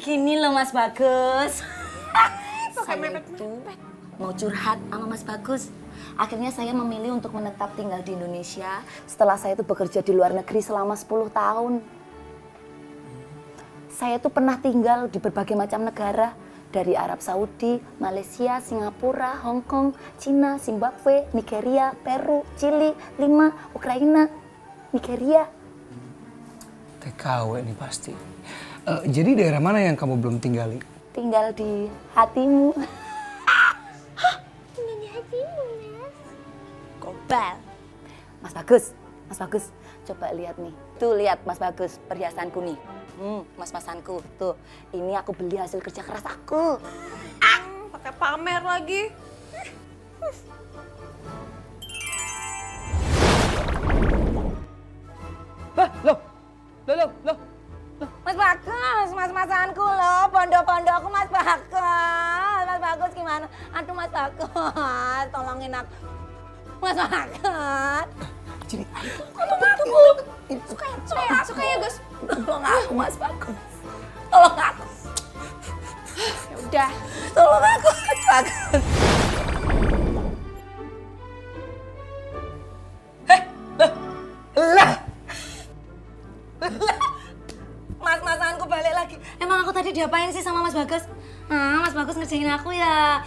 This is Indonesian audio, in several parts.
gini loh Mas Bagus. Saya itu mau curhat sama Mas Bagus. Akhirnya saya memilih untuk menetap tinggal di Indonesia setelah saya itu bekerja di luar negeri selama 10 tahun. Saya tuh pernah tinggal di berbagai macam negara. Dari Arab Saudi, Malaysia, Singapura, Hong Kong, Cina, Zimbabwe, Nigeria, Peru, Chili, Lima, Ukraina, Nigeria. TKW nih pasti. Jadi daerah mana yang kamu belum tinggali? Tinggal di hatimu. Tinggal di hatimu, Mas. Gobal. Mas Bagus, coba lihat nih. Tuh lihat Mas Bagus, perhiasanku nih. Mas-masanku, tuh. Ini aku beli hasil kerja keras aku. Pakai pamer lagi. Loh. Mas Bagus, mas-masanku loh, pondok-pondokku Mas Bagus. Mas Bagus gimana? Aduh Mas Bagus, tolongin aku. Mas Bagus. Sini. Suka ya Gus. Tolong aku Mas Bagus. Tolong aku. Ya udah. Tolong aku Mas Bagus. Mas-masanku balik lagi. Emang aku tadi diapain sih sama Mas Bagus? Mas Bagus ngerjain aku ya.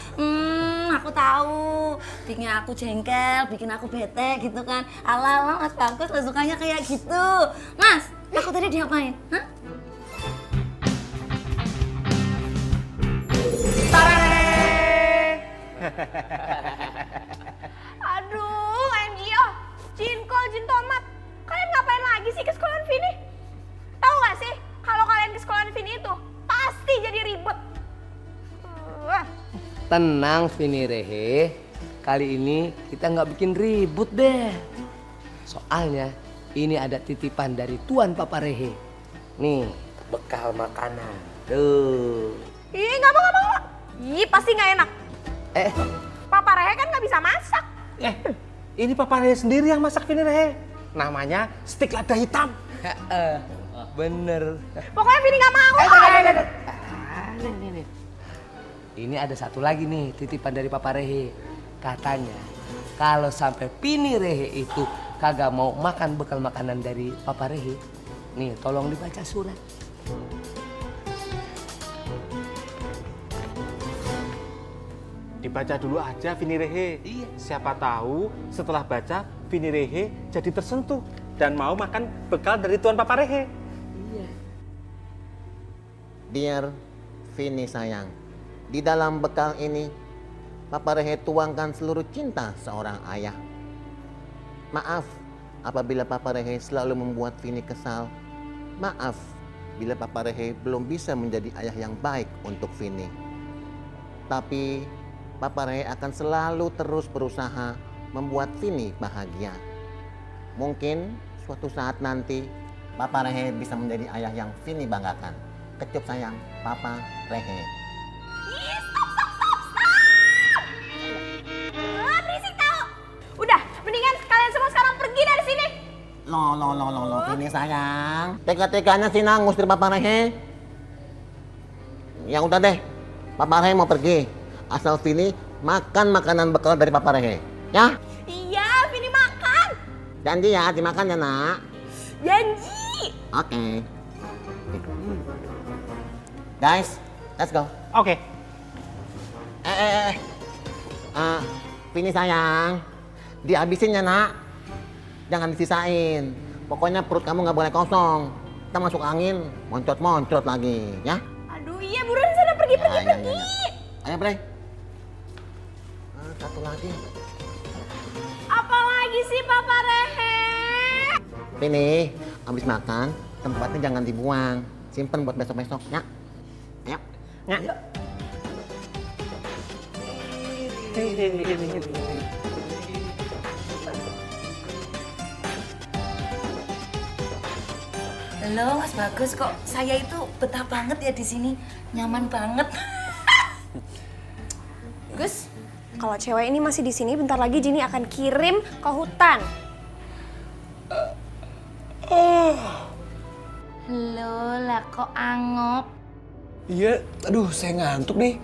Aku tahu. Bikin aku jengkel, bikin aku bete gitu kan. Ala-ala Mas Bagus gak sukanya kayak gitu. Mas, aku tadi diapain? Hah? Aduh, MGO, Jinkol, Jin Tomat. Kalian ngapain lagi sih ke sekolahan Vini? Tahu nggak sih, kalau kalian ke sekolahan Vini itu pasti jadi ribet. Tenang Vini Rehe, kali ini kita nggak bikin ribut deh. Soalnya ini ada titipan dari Tuan Papa Rehe. Nih, bekal makanan. Tuh. Ih, nggak mau. Ih, pasti nggak enak. Papa Rehe kan nggak bisa masak. Ini Papa Rehe sendiri yang masak Vini Rehe. Namanya stik lada hitam. Bener. Pokoknya Vini nggak mau. Ini ada satu lagi nih titipan dari Papa Rehe. Katanya kalau sampai Vini Rehe itu kagak mau makan bekal makanan dari Papa Rehe, nih tolong dibaca surat. Dibaca dulu aja Vini Rehe. Iya. Siapa tahu setelah baca Vini Rehe jadi tersentuh dan mau makan bekal dari Tuan Papa Rehe. Iya. Dear Vini sayang, di dalam bekal ini Papa Rehe tuangkan seluruh cinta seorang ayah. Maaf apabila Papa Rehe selalu membuat Vini kesal. Maaf bila Papa Rehe belum bisa menjadi ayah yang baik untuk Vini. Tapi Papa Rehe akan selalu terus berusaha membuat Vini bahagia. Mungkin suatu saat nanti Papa Rehe bisa menjadi ayah yang Vini banggakan. Kecup sayang, Papa Rehe. Ih, stop. Berisik tau. Udah, mendingan kalian semua sekarang pergi dari sini. Loh, Vini sayang. Tega-teganya sih nang ngusir Papa Rehe. Ya udah deh, Papa Rehe mau pergi. Asal Vini makan makanan bekal dari Papa Rehe. Ya? Iya, Vini makan. Janji ya, dimakan ya nak. Janji. Oke. Guys, let's go. Oke. Vini sayang, dihabisin ya nak. Jangan disisain. Pokoknya perut kamu nggak boleh kosong. Kita masuk angin, moncot-moncot lagi, ya? Aduh iya, buruan sana pergi. Ya. Ayo, Bre. Satu lagi. Apa lagi sih Papa Rehe? Vini, habis makan, tempatnya jangan dibuang. Simpen buat besok-besok, ya? Ayo. Ya. Halo Mas Bagus, kok saya itu betah banget ya di sini, nyaman banget. Gus, kalau cewek ini masih di sini, bentar lagi Jini akan kirim ke hutan. Loh lah kok angop? Iya, aduh saya ngantuk nih.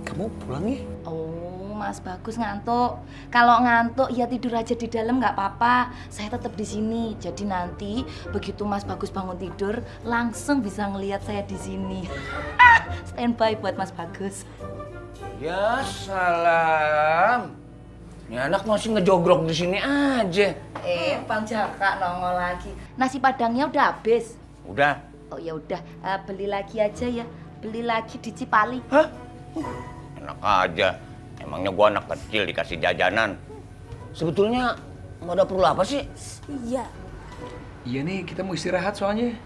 Kamu pulang ya? Oh, Mas Bagus ngantuk. Kalau ngantuk ya tidur aja di dalam nggak apa-apa. Saya tetap di sini. Jadi nanti begitu Mas Bagus bangun tidur, langsung bisa ngelihat saya di sini. Standby buat Mas Bagus. Ya salam. Ini anak masih ngejogrok di sini aja. Bang Jaka nongol lagi. Nasi padangnya udah habis. Udah. Oh ya udah, beli lagi aja ya. Beli lagi di Cipali. Hah? Enak aja. Emangnya gua anak kecil dikasih jajanan. Sebetulnya mau ada perlu apa sih? Iya. Iya nih, kita mau istirahat soalnya.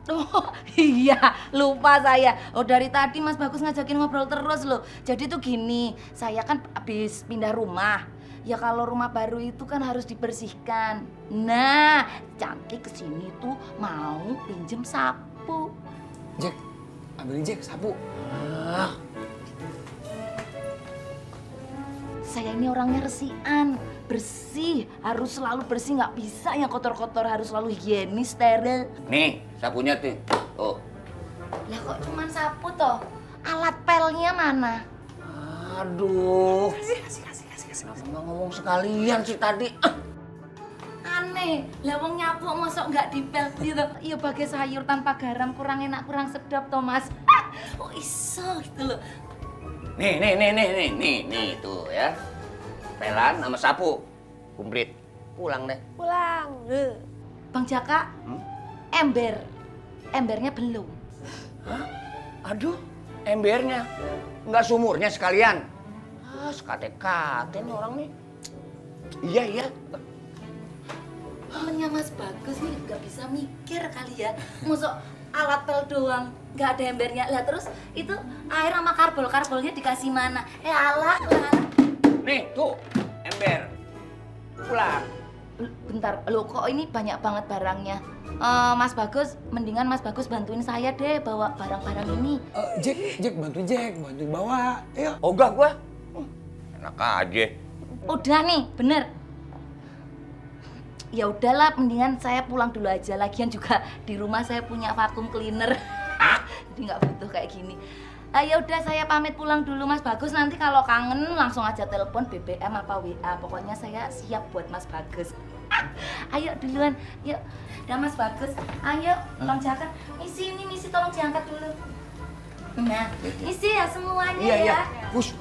Oh iya, lupa saya. Oh dari tadi Mas Bagus ngajakin ngobrol terus loh. Jadi tuh gini, saya kan habis pindah rumah. Ya kalau rumah baru itu kan harus dibersihkan. Nah, Cantik kesini tuh mau pinjem sapu. Jack, ambilin Jack sapu. Saya ini orangnya resian, bersih, harus selalu bersih, nggak bisa yang kotor-kotor, harus selalu higienis, steril. Nih, sapunya tuh. Oh. Lah kok cuman sapu toh? Alat pelnya mana? Aduh. Kasih. Kenapa nggak ngomong sekalian sih tadi? Aneh, lah wong nyapu mosok nggak dipel gitu. Iya bagai sayur tanpa garam, kurang enak, kurang sedap toh Mas. Oh iso gitu loh. Nih tuh ya. Pelan sama sapu. Kumplit. Pulang deh. Pulang. Bang Jaka, embernya belum. Hah? Aduh, embernya. Nggak sumurnya sekalian. Sekate-kate nih orang nih. Iya. Temennya Mas Bagus nih nggak bisa mikir kali ya. Mosok alat pel doang, nggak ada embernya. Lah terus itu air sama karbol-karbolnya dikasih mana? Alah. Nih, tuh. Ember. Pulang. Bentar, lo kok ini banyak banget barangnya. Mas Bagus, mendingan Mas Bagus bantuin saya deh bawa barang-barang ini. Jack, bantuin bawa. Ayo. Ogah gua. Enak aja. Udah nih, bener. Ya udahlah, mendingan saya pulang dulu aja. Lagian juga di rumah saya punya vacuum cleaner. Jadi nggak butuh kayak gini. Ya udah saya pamit pulang dulu Mas Bagus. Nanti kalau kangen langsung aja telepon BBM apa WA. Pokoknya saya siap buat Mas Bagus. Ayo duluan, yuk. Dah Mas Bagus. Ayo, Bang Jaka. Misi tolong diangkat dulu. Nah, isi ya semuanya ya. Hus.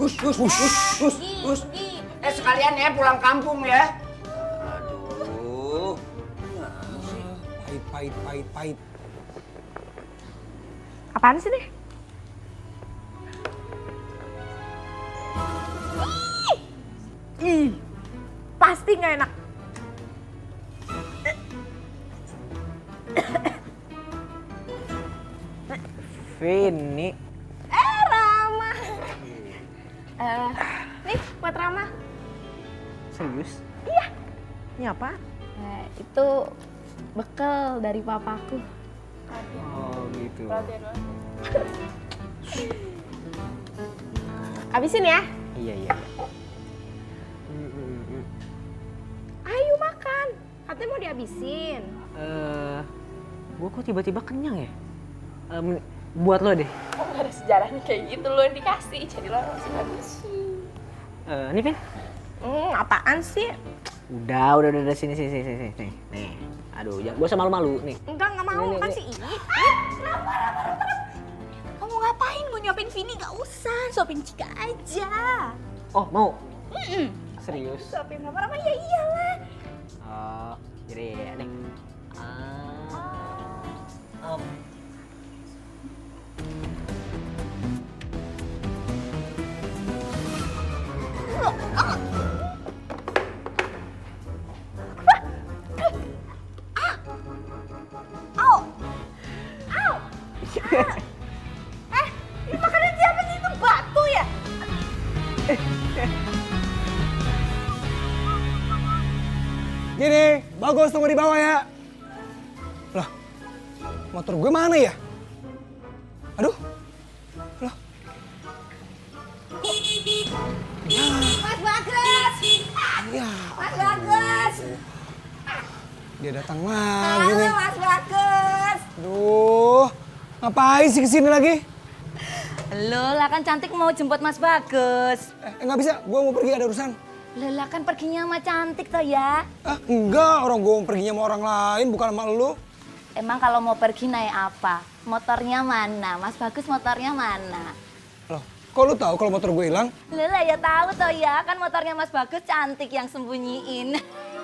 Sekalian ya pulang kampung ya. Aduh. Pahit. Apaan sih nih? Ih, pasti nggak enak. Vini. Rama. Nih buat Rama. Serius? Iya. Ini apa? Itu bekal dari papaku. Oh gitu. Habisin ya. Iya. Ayo makan. Katanya mau dihabisin. Gua kok tiba-tiba kenyang ya? Buat lo deh. Oh, gak ada sejarahnya kayak gitu, lo yang dikasih, jadi lo harus habisin. Nih Vin. Apaan sih? Udah sini. Nih. Aduh, jangan gua usah malu-malu nih. Enggak mau Nih. kan sih. Kenapa? Kamu ngapain? Mau nyopin Vini? Gak usah, sopin Cika aja. Oh, mau? Serius? Sopin sama Rama? Ya iyalah. Oh, jadi nih. Ini makanan siapa sih? Itu batu ya? Gini, Bagus tunggu di bawah ya. Loh, motor gue mana ya? Aduh. Loh. Mas Bagus! Ya, Mas Bagus! dia datang lagi nih. Mas Bagus! Aduh, Ngapain sih kesini lagi? Loh, lah kan Cantik mau jemput Mas Bagus. Nggak bisa, gue mau pergi ada urusan. Lah kan perginya sama Cantik toh ya. Enggak, orang gue mau perginya sama orang lain, bukan sama lu. Emang kalau mau pergi naik apa? Motornya mana? Mas Bagus motornya mana? Loh, kok lu tahu kalau motor gue hilang? Lah ya tahu toh ya, kan motornya Mas Bagus Cantik yang sembunyiin.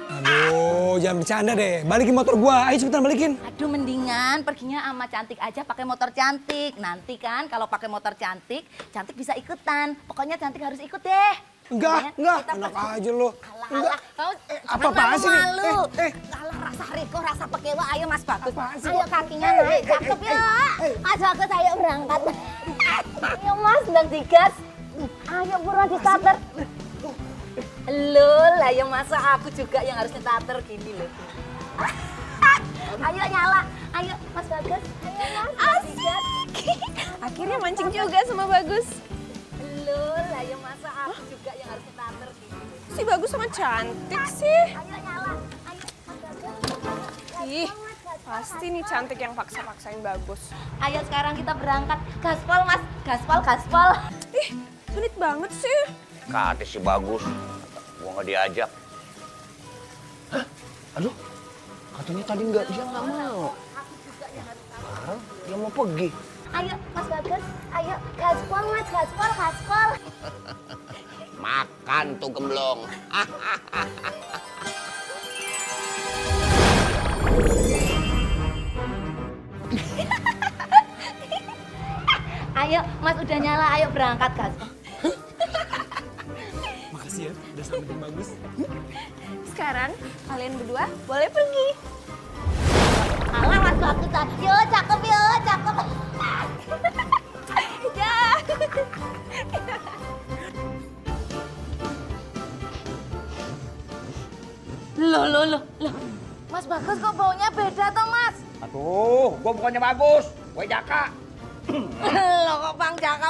Aduh, jangan bercanda deh. Balikin motor gue, ayo cepetan balikin. Aduh, mendingan perginya sama Cantik aja pakai motor Cantik. Nanti kan kalau pakai motor Cantik, Cantik bisa ikutan. Pokoknya Cantik harus ikut deh. Enggak, enak aja lo. Alah, kamu Apa-apaan sih ini? malu. Alah, rasa Riko, rasa pekewa, ayo Mas Bagus. Apaan sih? Ayo kakinya naik, cakep ya. Mas Bagus, ayo berangkat. Ayo Mas, sedang digas. Ayo buruan di starter. Loh, lah ya masa aku juga yang harus starter gini loh. Ayo nyala, ayo Mas Bagus. Ayo Mas, Asik. Akhirnya mancing juga sama Bagus. Loh, lah ya masa aku juga yang harus starter gini loh. Si Bagus sama Cantik sih. Ayo nyala, ayo Mas Bagus. Ih, pasti nih Cantik yang paksa-paksain Bagus. Ayo sekarang kita berangkat. Gaspol Mas, gaspol. Ih, sulit banget sih. Kata si Bagus, gua nggak diajak. Aduh, katanya tadi dia nggak mau. Sekarang dia mau pergi. Ayo Mas Bagus, ayo gaspol Mas, gaspol. Makan tuh gemblong. Ayo Mas udah nyala, ayo berangkat gaspol. Makasih ya, udah sampein Bagus. Sekarang kalian berdua boleh pergi. Alah Mas Bagus, yo cakep. Ya. Loh. Mas Bagus kok baunya beda toh Mas? Aduh, gua bukannya Bagus, gue Jaka. Loh kok Bang Jaka?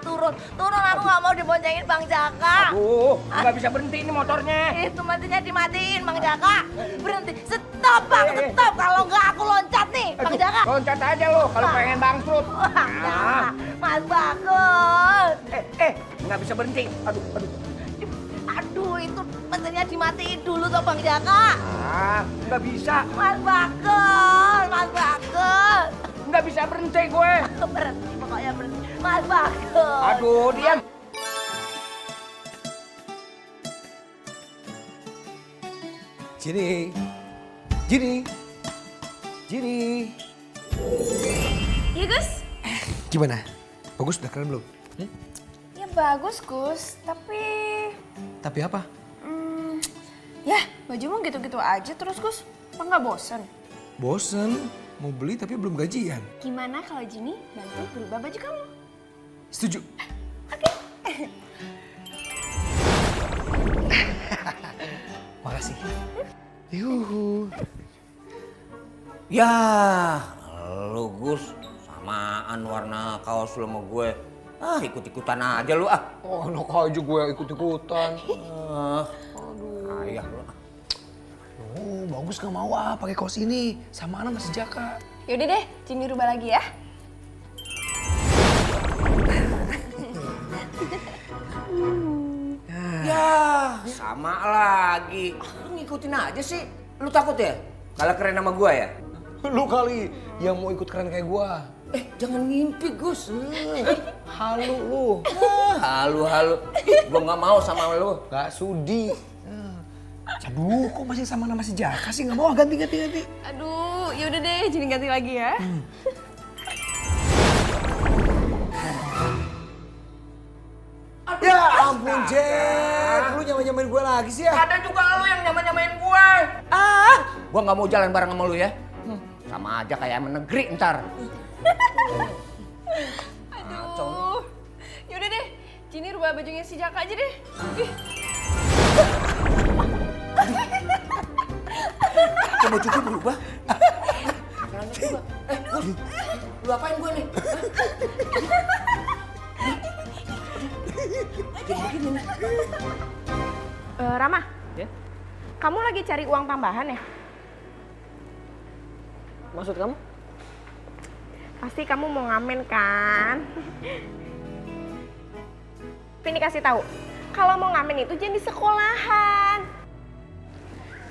Turun, aku nggak mau diboncengin Bang Jaka. Aduh, nggak bisa berhenti ini motornya. Itu matinya dimatiin Bang Jaka. Berhenti, stop Bang, stop. Kalau nggak aku loncat nih Bang Jaka. Loncat aja lo kalau pengen bangkrut. Bang Jaka, Mas Bagus. Nggak bisa berhenti. Aduh, itu mesinnya dimatiin dulu toh Bang Jaka. Nggak bisa. Mas Bagus. Nggak bisa berhenti gue. Berhenti, pokoknya berhenti. Mas Bagus. Aduh, diam. Jadi. Iya Gus? Gimana? Bagus udah keren belum? Ya bagus Gus, tapi... Tapi apa? Ya baju mau gitu-gitu aja terus Gus. Apa nggak bosen? Bosen, mau beli tapi belum gajian. Gimana kalau Jini bantu berubah baju kamu? Setuju. Makasih. Yuhu. Ya, lu Gus, samaan warna kaos lu sama gue. Ikut-ikutan aja lu ah. Oh, enak aja gue ikut-ikutan. Ayah lu. Oh, Bagus gak mau pakai kaos ini. Sama Ana masih Jaka. Yaudah deh, Jini rubah lagi ya. Ya, sama lagi. Lu ngikutin aja sih. Lu takut ya? Kalah keren sama gue ya? Lu kali yang mau ikut keren kayak gue. Jangan ngimpi Gus. Halu lu. Halu. Gue nggak mau sama lu. Gak sudi. Aduh, kok masih sama nama si Jaka sih? Gak mau ganti. Aduh, yaudah deh, Jini ganti lagi ya. Ya ampun, Jack. Lu nyamain gue lagi sih ya? Ada juga lu yang nyamain gue. Gue nggak mau jalan bareng sama lu ya. Sama aja kayak menegri ntar. Aduh, yaudah deh, Jini rubah bajunya si Jaka aja deh. Ih. Kok baju gue berubah? Gus, lu apain gue nih? Rama, ya? Kamu lagi cari uang tambahan ya? Maksud kamu? Pasti kamu mau ngamen kan? Vini kasih tahu, kalau mau ngamen itu jangan di sekolahan.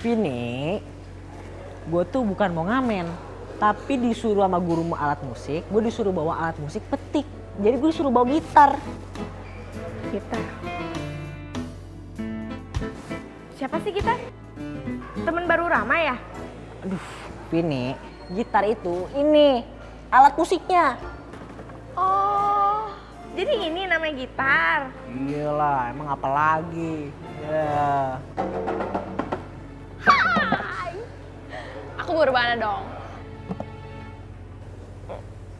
Vini, gue tuh bukan mau ngamen, tapi disuruh sama guru alat musik, gue disuruh bawa alat musik petik. Jadi gue disuruh bawa gitar. Gitar. Siapa sih gitar? Temen baru Rama ya? Aduh, Vini, gitar itu ini alat musiknya. Oh, jadi ini namanya gitar. Iyalah, emang apa lagi? Ya. Hai. Aku berubah dong.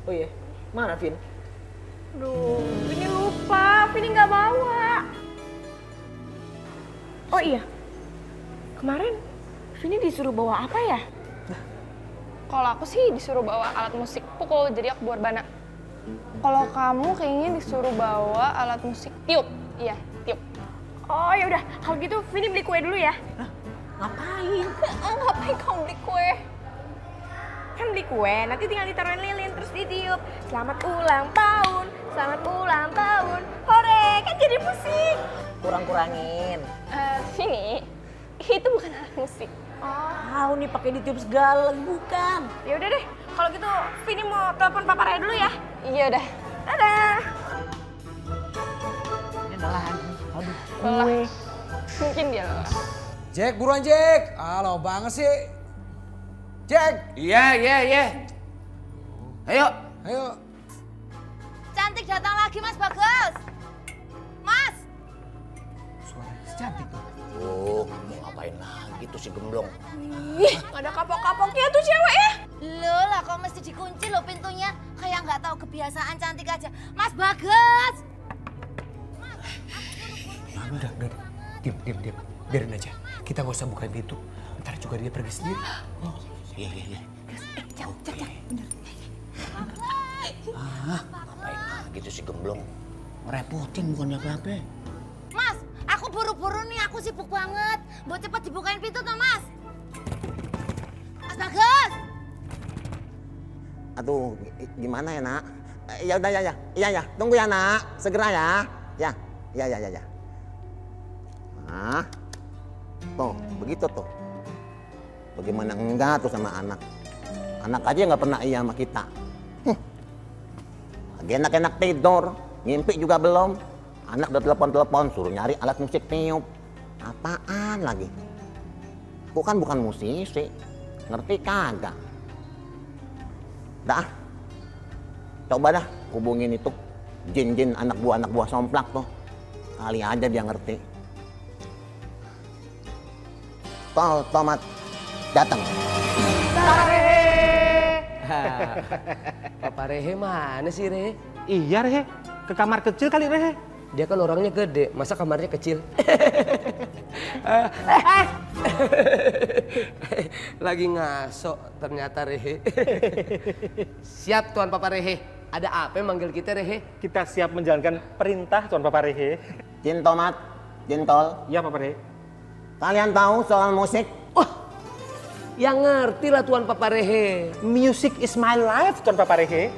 Oh iya, mana Vin? Duh, Vini lupa, Vini nggak bawa. Oh iya, kemarin Vini disuruh bawa apa ya? Kalau aku sih disuruh bawa alat musik pukul, jadi aku buat bana. Kalau kamu kayaknya disuruh bawa alat musik tiup. Iya, tiup. Oh ya udah, kalau gitu Vini beli kue dulu ya. Ngapain? Ngapain kamu beli kue? Kan beli kue, nanti tinggal ditaruhin lilin terus ditiup. Selamat ulang tahun, selamat ulang tahun. Hore, kan jadi musik. Kurang-kurangin. Vini, itu bukan alat musik. Tahu nih pakai ditiup segala, bukan. Ya udah deh, kalau gitu Vini mau telepon Papa Raya dulu ya. Iya udah. Dadah. Ini adalah aduh, Lelah. gue. Mungkin dia lelah. Jack, buruan Jack. Halo banget sih. Jack, Iya. Ayo. ayo. Cantik datang lagi Mas Bagas. Mas. Suara cantik tuh. Oh, mau ngapain lagi tuh si gemblong? Ih, ada kapok-kapoknya tuh cewek ya. Loh lah kok mesti dikunci loh pintunya. Kayak nggak tahu kebiasaan cantik aja. Mas Bagas. Udah. Diam. Biarin aja. Kita nggak usah bukain pintu. Ntar juga dia pergi sendiri. Oh. Iya. Ngapain lagi tuh si gemblong? Ngerepotin bukannya apa-apa. Mas, aku buru-buru nih, aku sibuk banget. Mau cepet dibukain pintu toh Mas. Mas Bagas. Aduh, gimana ya nak? Ya udah ya. Tunggu ya nak, segera ya. Ya. Nah, tuh begitu tuh. Bagaimana enggak tuh sama anak? Anak aja nggak pernah iya sama kita. Lagi enak-enak tidur, ngimpi juga belum. Anak udah telepon suruh nyari alat musik tiup. Apaan lagi? Aku kan bukan musisi, ngerti kagak? Dah, coba dah hubungin itu jin anak buah somplak tuh. Kali aja dia ngerti. Tomat datang. Papa Rehe mana sih Rehe? Iya Rehe, ke kamar kecil kali Rehe. Dia kan orangnya gede, masa kamarnya kecil? Lagi ngaso ternyata Rehe. Siap Tuan Papa Rehe. Ada apa yang manggil kita Rehe? Kita siap menjalankan perintah Tuan Papa Rehe. Jin tomat, jin tol. Iya Papa Rehe. Kalian tahu soal musik? Yang ngerti lah Tuan Papa Rehe. Music is my life Tuan Papa Rehe.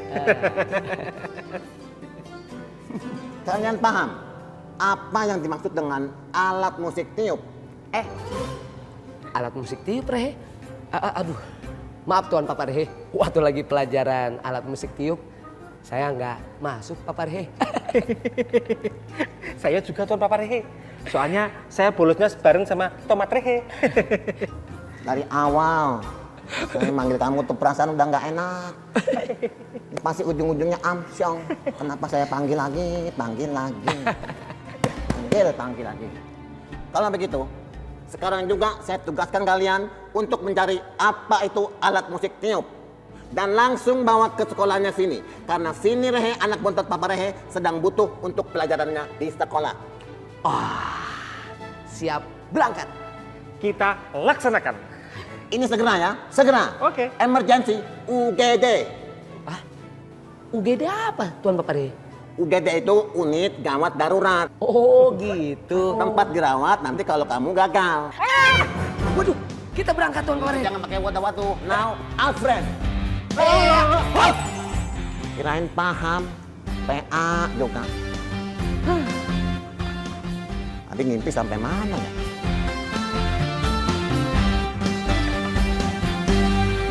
Kalian paham apa yang dimaksud dengan alat musik tiup? Alat musik tiup Rehe? Aduh, maaf Tuan Papa Rehe. Waktu lagi pelajaran alat musik tiup, saya nggak masuk Papa Rehe. Saya juga Tuan Papa Rehe. Soalnya saya bolosnya bareng sama Tomat Rehe. Dari awal saya manggil kamu tuh perasaan udah nggak enak. Pasti ujung-ujungnya amsyong. Kenapa saya panggil lagi? Panggil lagi. Kalau begitu, sekarang juga saya tugaskan kalian untuk mencari apa itu alat musik tiup. Dan langsung bawa ke sekolahnya Vini. Karena Vini Rehe, anak bontot Papa Rehe, sedang butuh untuk pelajarannya di sekolah. Siap berangkat. Kita laksanakan. Ini segera ya, segera. Oke. Emergency UGD. UGD apa Tuan Papa Rehe? UGD itu unit gawat darurat. Oh gitu. Tempat dirawat nanti kalau kamu gagal. Waduh, kita berangkat Tuan Papa Rehe. Jangan pakai wadah-waduh. Now, Alfred. Kirain paham. PA juga. Tadi ngimpi sampai mana ya?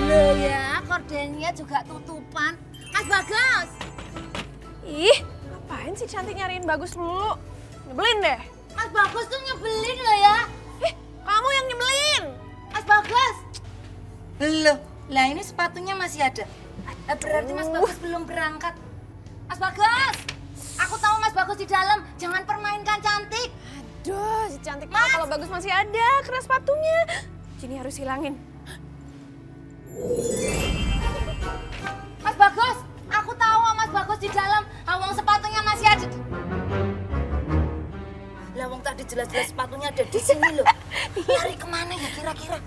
Loh ya, kordennya juga tutupan. Mas Bagas! Ih, ngapain sih Cantik nyariin Bagus dulu? Nyebelin deh. Mas Bagas tuh nyebelin loh ya. Kamu yang nyebelin. Mas Bagas! Loh, lah ini sepatunya masih ada. Berarti Mas Bagas belum berangkat. Mas Bagas! Aku tahu Mas Bagas di dalam. Jangan permainkan Cantik. Aduh, si Cantik tahu kalau Bagus masih ada kena sepatunya. Jadi harus hilangin. Mas Bagas! Aku tahu Mas Bagas di dalam. Awang sepatunya masih ada. Lawang tadi jelas-jelas sepatunya ada di sini loh. Lari kemana ya kira-kira?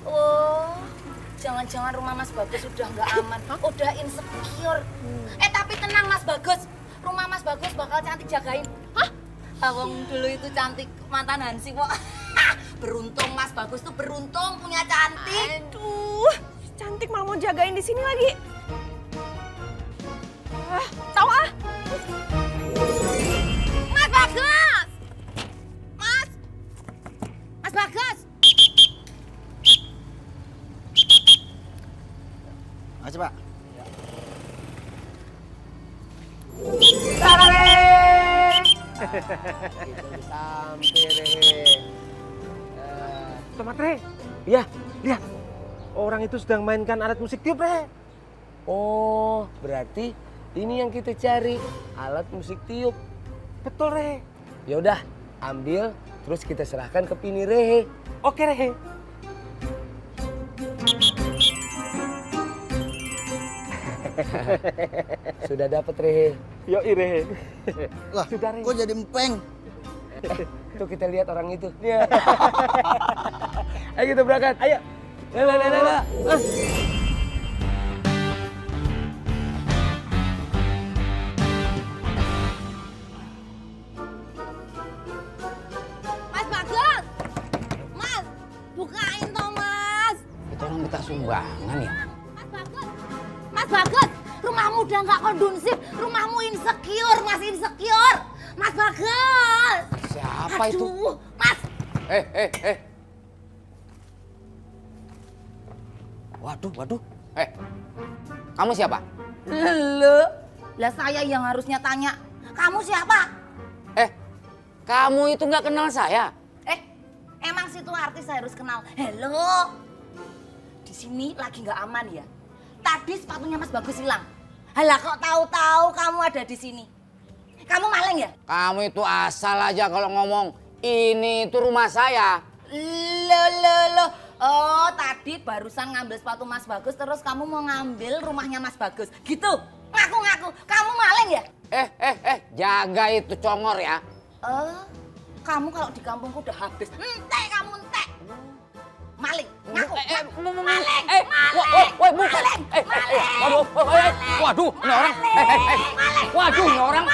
Oh, jangan-jangan rumah Mas Bagas udah nggak aman, udah insecure. Tapi tenang Mas Bagas, rumah Mas Bagas bakal Cantik jagain. Hah? Awang dulu itu Cantik mantan Hansi kok. Beruntung Mas Bagas tuh beruntung punya Cantik. Aduh, Cantik malah mau jagain di sini lagi. Tahu ah? Mas Bagas! Mas Bagas! Makasih, Pak. Sampai Rehe. Tomat Rehe. Iya, lihat. Orang itu sedang mainkan alat musik tiup Rehe. Oh, berarti ini yang kita cari, alat musik tiup. Betul Rehe. Ya udah, ambil terus kita serahkan ke Pini Rehe. Oke Rehe. Sudah dapat Rehe. Yoi Rehe. Lah, Sudah, Rehe. kok jadi empeng? Tuh kita lihat orang itu. Ayo kita berangkat. Ayo. Lah. Mas Bagas! Mas! Bukain toh Mas! Itu orang minta sumbangan ya? Mas Bagas! Mas Bagas! Rumahmu udah nggak kondusif, rumahmu insecure, Mas insecure! Mas Bagas! Siapa itu? Aduh, Mas! Waduh. Kamu siapa? Lah saya yang harusnya tanya, kamu siapa? Kamu itu nggak kenal saya? Emang situ artis saya harus kenal. Halo, di sini lagi nggak aman ya. Tadi sepatunya Mas Bagus hilang. Halah kok tahu-tahu kamu ada di sini? Kamu maling ya? Kamu itu asal aja kalau ngomong. Ini itu rumah saya. Loh. Oh, tadi barusan ngambil sepatu Mas Bagus, terus kamu mau ngambil rumahnya Mas Bagus. Gitu? Ngaku-ngaku. Kamu maling ya? Jaga itu congor ya. Kamu kalau di kampungku udah habis. Entek kamu, entek. Maling. Ngaku. Maling. Woi, bukan. Waduh, ini orang. Waduh, ini orang.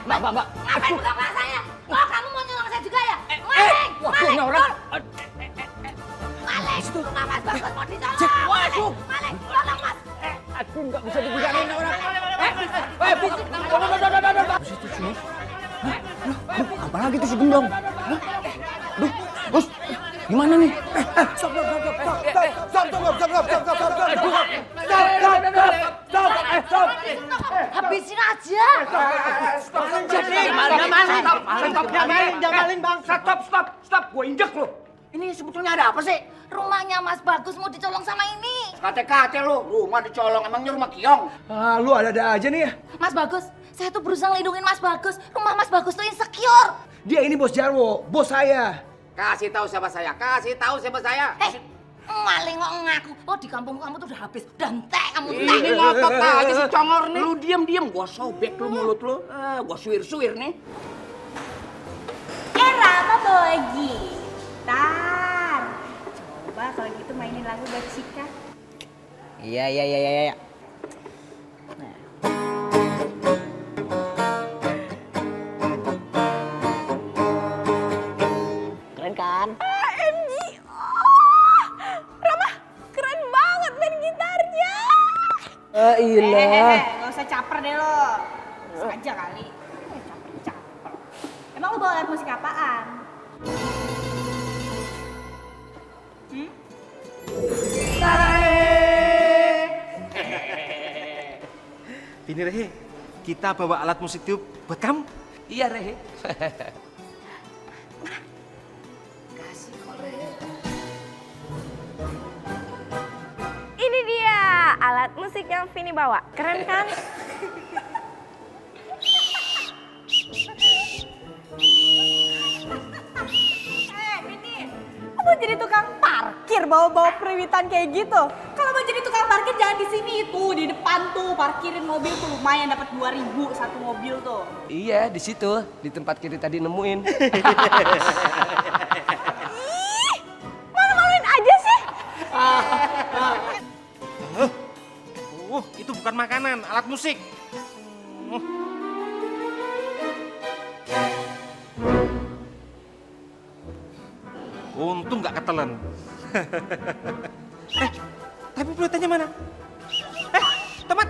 Mbak. Ngapain buka saya? Oh, kamu mau nyolong saya juga ya? Maling. Waduh, ini orang. Maling. Rumah Mas Bagus mau ditolong. Waduh. Maling. Tolong Mas. Aduh, nggak bisa dibilangin orang. Apalagi tuh si Gendong? Duh, Bos, gimana nih? Stop. Habisin aja. Jangan bang. Stop. Gue injek lo. Ini sebetulnya ada apa sih? Rumahnya Mas Bagus mau dicolong sama ini. Kate-kate lo, rumah dicolong. Emangnya rumah kiong? Lu ada-ada aja nih ya. Mas Bagus, saya tuh berusaha ngelindungin Mas Bagus. Rumah Mas Bagus tuh insecure. Dia ini bos Jarwo, bos saya. Kasih tahu siapa saya. Maling kok ngaku. Oh, di kampung kamu tuh udah habis. Udah entek kamu, entek. Ini ngotot aja si congor nih. Lu diam, gua sobek lu mulut lu. Gua suir-suir nih. Era apa bawa gitar? Coba kalau gitu mainin lagu buat Cika. Iya. Keren kan? Rama, keren banget main gitarnya. Ilah. Gak usah caper deh lo. Sengaja kali. Caper. Emang lo bawa alat musik apaan? Vini Rehe, kita bawa alat musik tiup buat kamu. Iya Rehe. Ini dia alat musik yang Vini bawa. Keren kan? Vini, lo mau jadi tukang parkir bawa-bawa periwitan kayak gitu? Kalau mau jadi tukang parkir jangan di sini tuh, di depan tuh parkirin mobil tuh lumayan dapat 2.000 satu mobil tuh. Iya, di situ, di tempat kita tadi nemuin. Ih, malu-maluin aja sih. Itu bukan makanan, alat musik. Untung nggak ketelan. Tapi peluitannya mana? Tomat.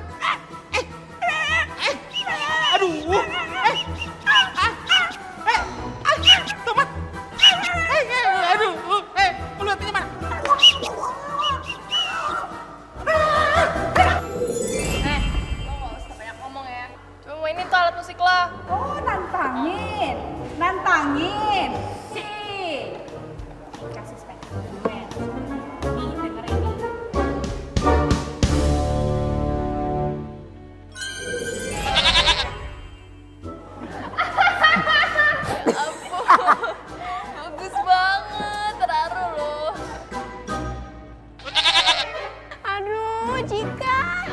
Aduh. Tomat. Aduh. Peluitannya mana? Lo gak usah banyak ngomong ya. Cuma mainin tuh alat musik lo. Oh, nantangin. Sih. Kasih spektakuler. Nih, dengerin nih. Bagus banget, terharu lo. Aduh, Cika.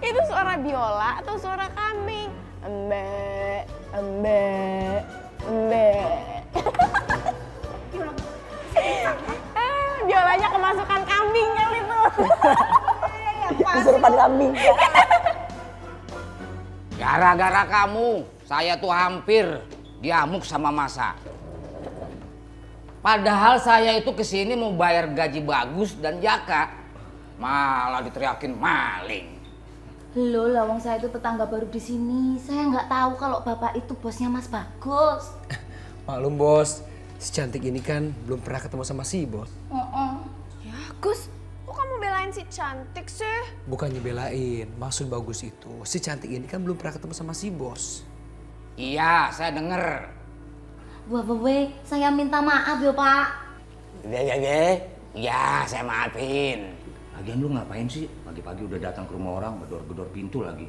Itu suara biola atau suara kambing? Embe. Biolanya kemasukan kambing kali tuh. Kesurupan kambing. Gara-gara kamu, saya tuh hampir diamuk sama masa. Padahal saya itu kesini mau bayar gaji bagus dan jaka, malah diteriakin maling. Loh, lawang saya itu tetangga baru di sini. Saya nggak tahu kalau bapak itu bosnya Mas Bagus. Maklum bos, si cantik ini kan belum pernah ketemu sama si bos. Ya, Gus, kok kamu belain si cantik sih? Bukannya belain, maksud bagus itu si cantik ini kan belum pernah ketemu sama si bos. Iya, saya denger. Wah, saya minta maaf ya Pak. Ya, saya maafin. Lagian lu ngapain sih? Pagi-pagi udah datang ke rumah orang, gedor-gedor pintu lagi.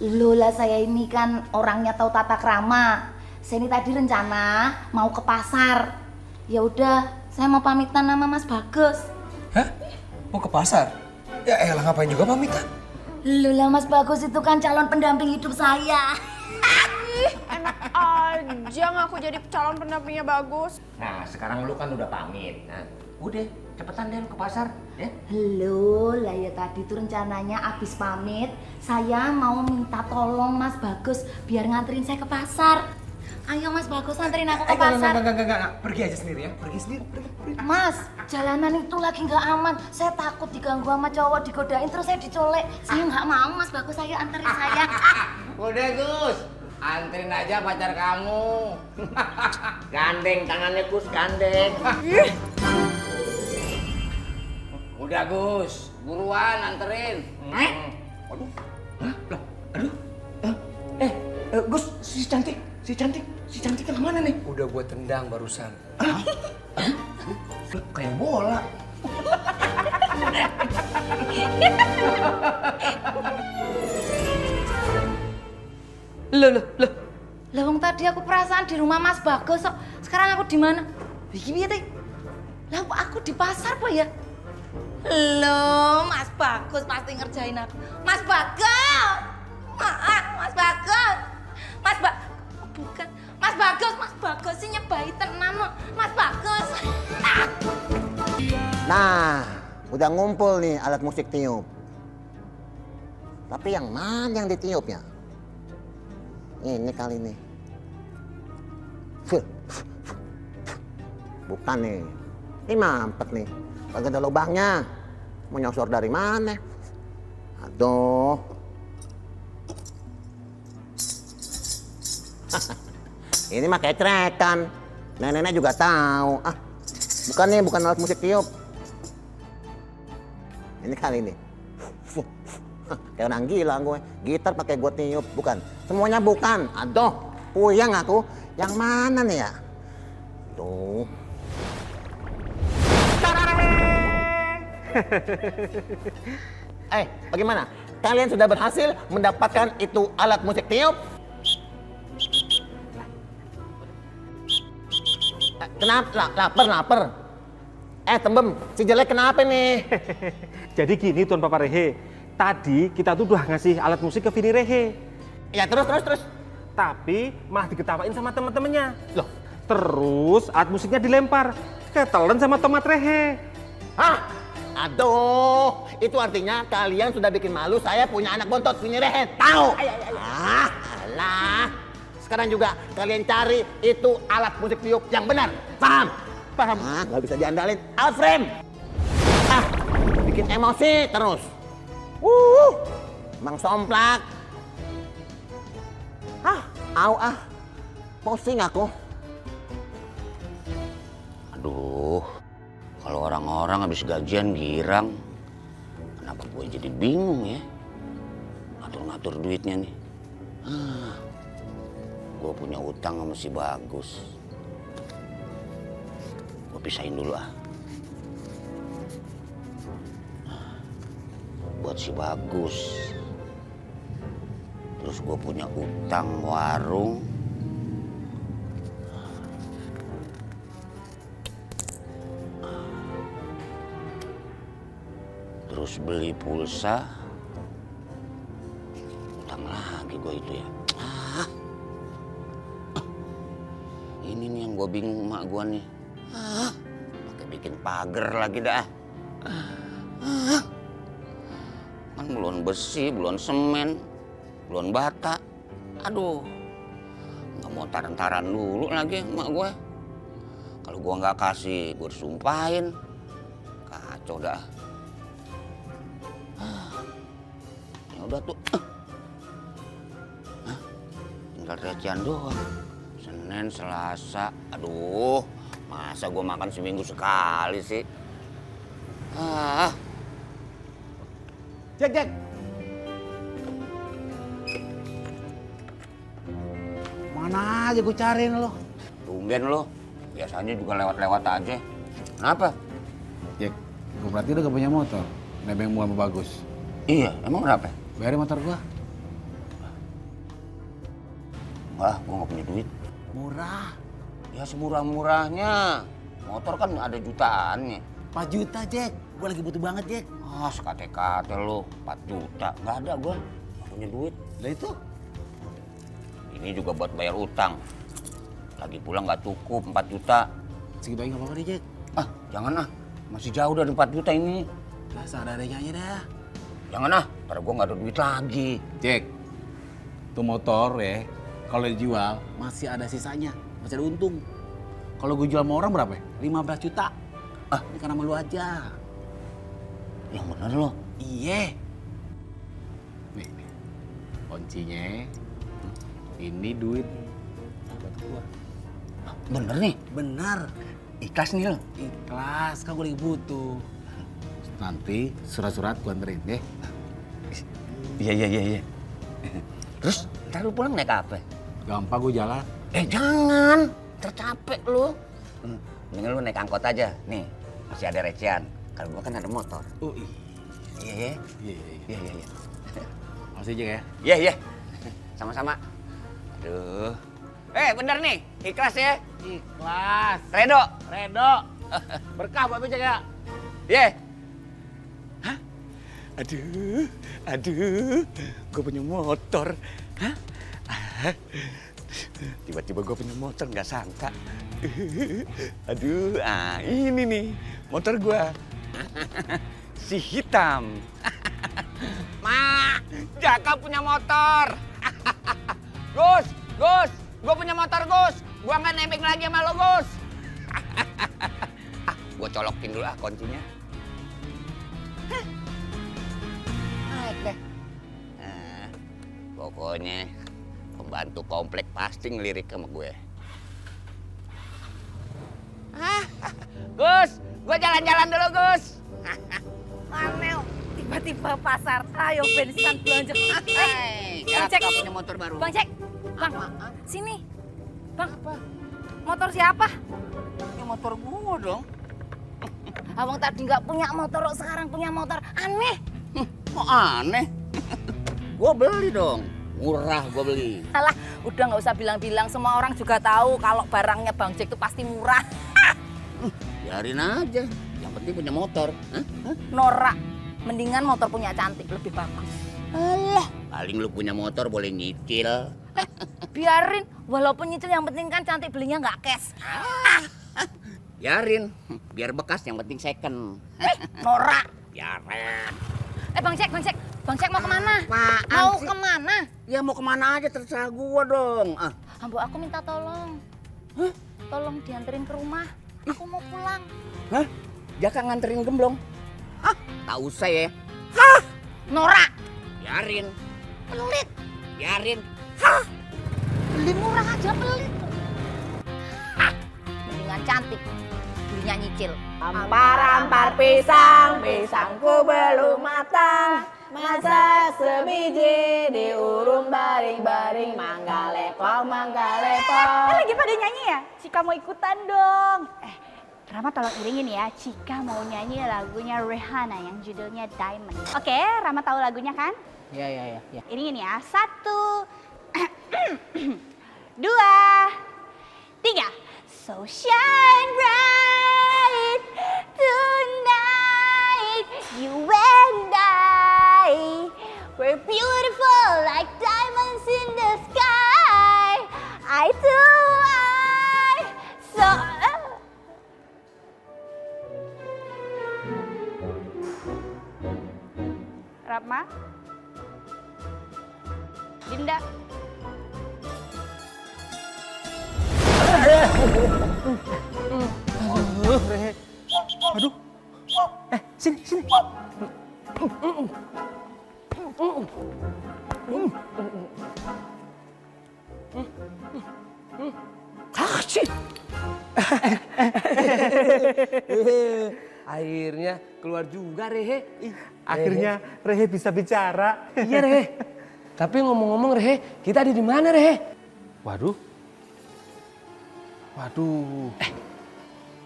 Lola, saya ini kan orangnya tahu tata krama. Saya ini tadi rencana mau ke pasar. Ya udah, saya mau pamitan sama Mas Bagus. Hah? Mau ke pasar? Ya elah ngapain juga pamitan? Lola, Mas Bagus itu kan calon pendamping hidup saya. Enak aja ngaku jadi calon pendampingnya Bagus. Nah, sekarang lu kan udah pamit. Nah, udah, cepetan deh lu ke pasar, ya. Halo, lah ya tadi tuh rencananya abis pamit saya mau minta tolong Mas Bagus biar nganterin saya ke pasar. Ayo Mas Bagus nganterin aku ke pasar. Enggak. Pergi aja sendiri ya, pergi sendiri. Mas, jalanan itu lagi nggak aman. Saya takut diganggu sama cowok, digodain terus saya dicolek. Saya nggak mau Mas Bagus, ayo anterin saya. Udah Gus, anterin aja pacar kamu. Gandeng tangannya Gus, gandeng. Udah Gus, buruan anterin. Aduh. Gus, si cantik kemana nih? Udah gua tendang barusan. Kayak bola. Loh. Wong tadi aku perasaan di rumah Mas Bagus kok. Sekarang aku di mana? Iki piye teh? Lah aku di pasar apa ya? Loh, Mas Bagus pasti ngerjain aku. Mas Bagus! Mas Bagus! Bukan. Mas Bagus sih nyebai tenan kok. Mas Bagus! Nah, udah ngumpul nih alat musik tiup. Tapi yang mana yang ditiup ya? Ini kali nih. Bukan nih. Ini mampet nih. Kagak ada lubangnya. Mau nyosor dari mana? Aduh. Ini mah kecrekan. Nenek-nenek juga tahu. Ah, bukan nih, bukan alat musik tiup. Ini kali ini. Kayak orang gila gue. Gitar pakai gue tiup, bukan. Semuanya bukan. Aduh, puyeng aku. Yang mana nih ya? Tuh. Bagaimana? Kalian sudah berhasil mendapatkan itu alat musik tiup? Kenapa? Lapar. Tembem, si jelek kenapa nih? Jadi gini Tuan Papa Rehe, tadi kita tuh udah ngasih alat musik ke Vini Rehe. Ya terus. Tapi malah diketawain sama temen-temennya. Loh? Terus alat musiknya dilempar, ketelan sama tomat Rehe. Hah? Aduh, itu artinya kalian sudah bikin malu saya punya anak bontot Vini Rehe. Tahu? Alah. Sekarang juga kalian cari itu alat musik tiup yang benar. Paham? Paham? Nggak bisa diandalin. Alfrem. Bikin emosi terus. Mang Somplak. Pusing aku. Aduh, kalau orang-orang habis gajian girang, kenapa gue jadi bingung ya? Ngatur-ngatur duitnya nih. Gue punya utang sama si Bagus. Gue pisahin dulu ah. Buat si Bagus. Terus gue punya utang warung. Terus beli pulsa. Utang lagi gue itu ya. Ini nih yang gue bingung emak gue nih. Pakai bikin pagar lagi dah. Kan belum besi, belum semen, belum bata. Aduh, nggak mau taran-taran dulu lagi emak gue. Kalau gue nggak kasih, gue disumpahin. Kacau dah. Ya udah tuh. Tinggal recehan doang. Senin, Selasa, aduh, masa gue makan seminggu sekali sih? Jack. Mana aja gue cariin lo. Tumben lo, biasanya juga lewat-lewat aja. Kenapa? Jack, gue berarti udah gak punya motor. Nebeng mua sama Bagus. Iya, emang kenapa? Bayarin motor gua. Wah, gue gak punya duit. Murah. Ya semurah-murahnya. Motor kan ada jutaannya. 4 juta, Jack. Gue lagi butuh banget, Jack. Sekate-kate lo, 4 juta. Nggak ada gue, nggak punya duit. Lah itu? Ini juga buat bayar utang. Lagi pulang nggak cukup 4 juta. Segitu aja nggak apa-apa deh, Jack. Jangan ah. Masih jauh dari 4 juta ini. Lah, seadanya aja dah. Jangan ah, ntar gue nggak ada duit lagi. Jack, tuh motor ya, kalau dijual masih ada sisanya. Masih ada untung. Kalau gue jual sama orang berapa ya? 15 juta. Ini kan sama lu aja. Yang bener lo? Iya. Nih, kuncinya. Ini duit buat gua. Bener nih? Bener. Ikhlas nih lo? Ikhlas, kan gue lagi butuh. Nanti surat-surat gua anterin deh. Iya. Terus ntar lu pulang naik apa? Gampang gue jalan. Jangan, tercapek lu. Mendingan lu naik angkot aja. Nih, masih ada recehan. Kalau gua kan ada motor. Oh iya. Iya. Makasih Jack ya. Iya. Sama-sama. Aduh. Bener nih, ikhlas ya? Ikhlas. Redo. Berkah buat Jack ya. Iya. Aduh, gue punya motor. Tiba-tiba gue punya motor, nggak sangka. Aduh, ini nih motor gue. Si hitam. Ma, Jaka punya motor. Gus, gue punya motor Gus. Gua nggak nebeng lagi sama lo Gus. Gue colokin dulu kuncinya. Naik deh. Pokoknya pembantu komplek pasti ngelirik sama gue. Gus, gue jalan-jalan dulu, Gus. Manel, tiba-tiba pasar. Ayo bensin belanja. Bang Cek. punya motor baru. Bang Cek, Bang, sini. Bang, apa? Motor siapa? Ya motor gue dong. Abang tadi nggak punya motor, sekarang punya motor. Aneh. Kok aneh? Gue beli dong. Murah gue beli. Alah, udah nggak usah bilang-bilang. Semua orang juga tahu kalau barangnya Bang Cek itu pasti murah. Biarin aja. Yang penting punya motor. Norak. Mendingan motor punya cantik, lebih bagus. Alah, paling lu punya motor boleh nyicil. Biarin, walaupun nyicil yang penting kan cantik, belinya nggak cash. Biarin, biar bekas yang penting second. Norak. Biarin. Bang Cek, Bang Cek mau kemana? Apaan Mau sih? kemana? Ya mau kemana aja terserah gua dong. Ambo, aku minta tolong. Tolong dianterin ke rumah. Aku mau pulang. Hah? Jaka nganterin gemblong? Tak usah ya. Norak. Biarin. Pelit. Biarin. Beli murah aja pelit. Mendingan cantik, belinya nyicil. Ampar-ampar pisang, pisangku belum matang. Masak sebiji diurun baring-baring. Mangga lepong, mangga lepong. Lagi pada nyanyi ya? Cika mau ikutan dong. Rama tolong iringin ya. Cika mau nyanyi lagunya Rihanna yang judulnya Diamond. Oke, Rama tahu lagunya kan? Ya. Iringin ya. 1, 2, 3. So shine bright tonight, you and I. We're beautiful like diamonds in the sky. Eye to eye. So Rama, Dinda. Aduh. Sini. Akhirnya keluar juga Rehe. Akhirnya Rehe bisa bicara. Iya Rehe. Tapi ngomong-ngomong Rehe, kita ada di mana Rehe? Waduh.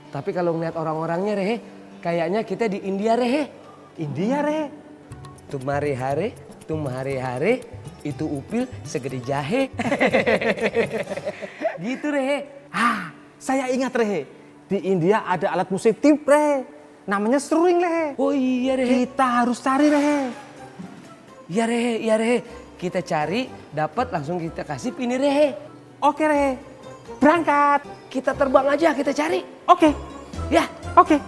Tapi kalau ngeliat orang-orangnya Rehe, kayaknya kita di India Rehe. India Rehe. Tumhare hare, itu upil segede jahe. Gitu Rehe. Saya ingat Rehe. Di India ada alat musik tiup Rehe. Namanya seruling Rehe. Oh iya Rehe. Kita harus cari Rehe. Iya Rehe. Kita cari, dapat langsung kita kasih Pini Rehe. Oke Rehe. Berangkat. Kita terbang aja, kita cari. Oke. Ya. Oke.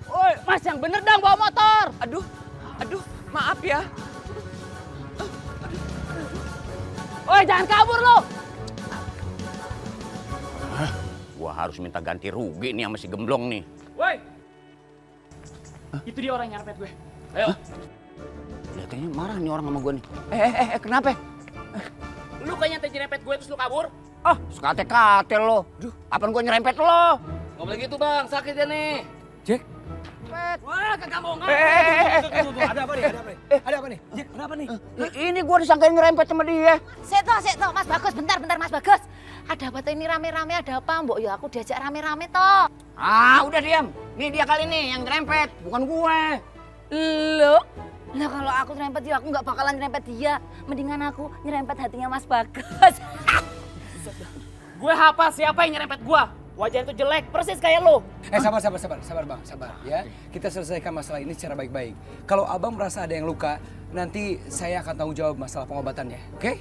Woi, Mas yang bener dong bawa motor. Aduh, maaf ya. Woi, jangan kabur lo. Gua harus minta ganti rugi nih sama si gemblong nih. Woi. Itu dia orang yang nyerempet gue. Ayo. Kelihatannya marah nih orang sama gua nih. Kenapa? Lu kayaknya tadi nyerempet gue terus lu kabur. Sekate-kate lo. Apaan gua nyerempet lo? Gak boleh gitu bang, sakit ya nih. Jack. Wah, kagak mau ngapa. Ada apa nih? Jack, kenapa nih? Ini gua disangkain nyerempet sama dia. Seto, Mas Bagus, bentar Mas Bagus. Ada apa tuh ini rame-rame, ada apa Mbok? Ya aku diajak rame-rame toh. Udah diam. Nih dia kali nih yang nyerempet, bukan gue. Loh? Lah kalau aku nyerempet dia, aku nggak bakalan nyerempet dia. Mendingan aku nyerempet hatinya Mas Bagus. Gue hafal siapa yang nyerempet gue. Wajah itu jelek, persis kayak lo. Sabar bang, sabar ya. Kita selesaikan masalah ini secara baik-baik. Kalau abang merasa ada yang luka, nanti saya akan tanggung jawab masalah pengobatannya, oke?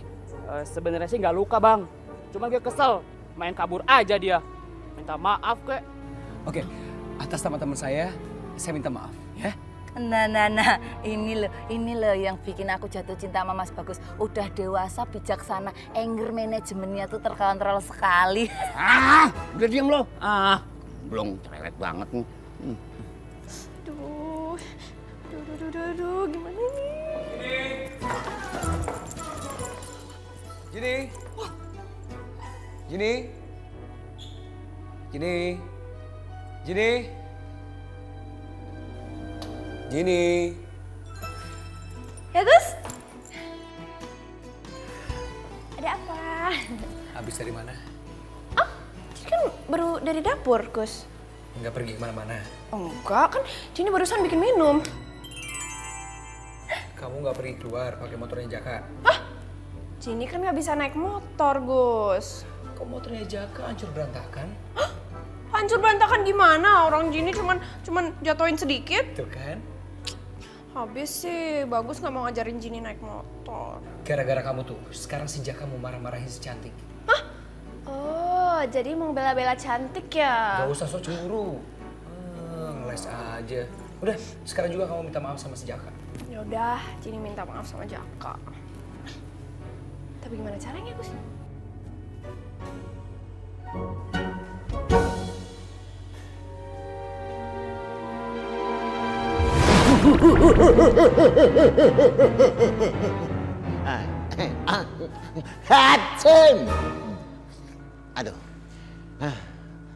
Sebenarnya sih nggak luka bang. Cuma gue kesel, main kabur aja dia. Minta maaf kek. Oke, atas nama teman saya saya minta maaf ya. Nah, ini loh yang bikin aku jatuh cinta sama Mas Bagus. Udah dewasa, bijaksana, anger manajemennya tuh terkontrol sekali. Udah diam lo. Belum cerewet banget nih. Aduh, gimana nih? Gini. Gini. Gini. Gini. Gini. Ya Gus? Ada apa? Habis dari mana? Oh, jadi kan baru dari dapur Gus. Nggak pergi kemana-mana. Oh, enggak, kan Jenny barusan bikin minum. Kamu nggak pergi keluar pakai motornya Jaka. Jenny kan nggak bisa naik motor Gus. Kok motornya Jaka hancur berantakan? Hancur berantakan gimana? Orang Jenny cuman jatuhin sedikit. Tuh kan? Habis sih, Bagus nggak mau ngajarin Jenny naik motor. Gara-gara kamu tuh, sekarang si Jaka mau marah-marahin si Cantik. Oh, jadi mau bela-bela Cantik ya? Gak usah sok cemburu. Ngeles aja. Udah, sekarang juga kamu minta maaf sama si Jaka. Ya udah, Jenny minta maaf sama Jaka. Tapi gimana caranya, Gus? Hacim! Aduh.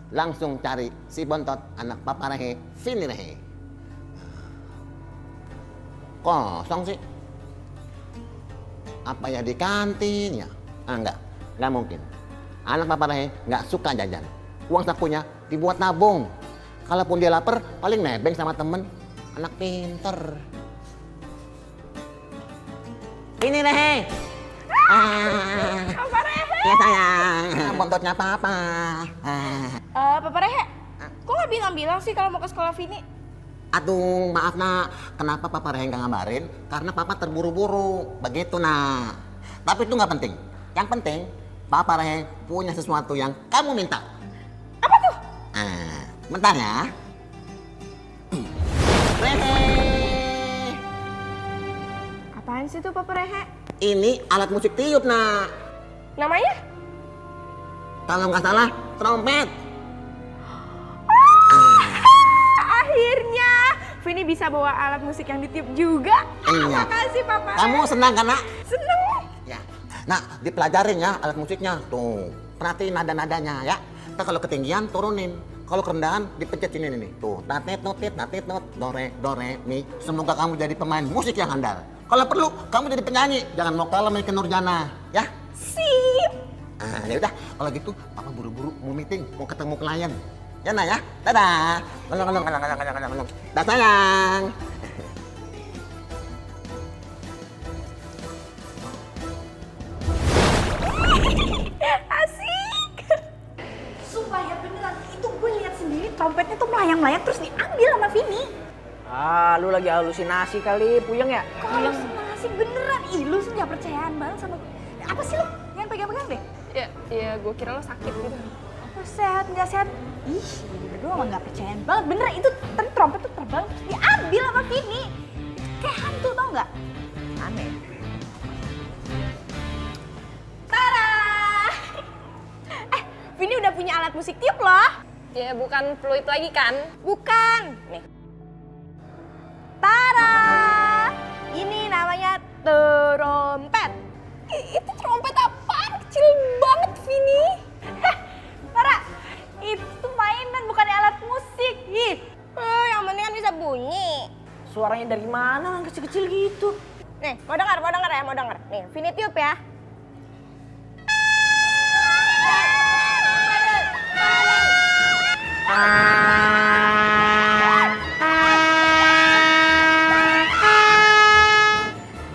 Langsung cari si Bontot, anak Papa Rehe, Vini Rehe. Kosong sih. Apa ya di kantin ya? Enggak mungkin. Anak Papa Rehe nggak suka jajan. Uang sakunya dibuat nabung. Kalaupun dia lapar, paling nebeng sama temen. Anak pinter. Vini Rehe. Papa Rehe. Ya sayang, Bontotnya Papa. Papa Rehe, kok nggak bilang-bilang sih kalau mau ke sekolah Vini? Aduh, maaf nak, kenapa Papa Rehe nggak ngabarin? Karena Papa terburu-buru, begitu nak. Tapi itu nggak penting. Yang penting, Papa Rehe punya sesuatu yang kamu minta. Apa tuh? Bentar ya. Rehe. Apaan sih tuh Papa Rehe? Ini alat musik tiup nak. Namanya? Kalau nggak salah, trompet. Akhirnya Vini bisa bawa alat musik yang ditiup juga. Iya. Makasih Papa. Kamu senang kan nak? Seneng. Ya. Nah, dipelajarin ya alat musiknya. Tuh, perhatiin nada-nadanya ya. Ntar kalau ketinggian turunin. Kalau kerendahan dipencet sini nih. Tuh, natit notit, do re mi. Semoga kamu jadi pemain musik yang handal. Kalau perlu kamu jadi penyanyi. Jangan mau kalah sama Ikke Nurjana, ya? Sip. Ya udah, kalau gitu Papa buru-buru mau meeting, mau ketemu klien. Ya nak ya. Dadah. Ngolong. Dah sayang. Asik. Sumpah ya beneran, itu gue lihat sendiri trompetnya tuh melayang-layang terus diambil sama Vini. Lu lagi halusinasi kali, puyeng ya? Kok halusinasi beneran? Ih, lu sih gak percayaan banget sama gue. Apa sih lu? Jangan pegang-pegang deh. Ya gue kira lo sakit gitu. Apa sehat, nggak sehat? Ih, berdua emang nggak percayaan banget. Beneran, itu tadi trompet tuh terbang terus diambil sama Vini. Kayak hantu tau nggak? Aneh. Tara! Vini udah punya alat musik tiup loh. Ya bukan fluid lagi kan? Bukan. Nih. Tara! Ini namanya trompet. Itu trompet apaan? Kecil banget, Vini. Tara, itu mainan bukan alat musik. Ih. Yang penting kan bisa bunyi. Suaranya dari mana yang kecil-kecil gitu? Nih, mau denger ya, mau denger. Nih, Vini tiup ya.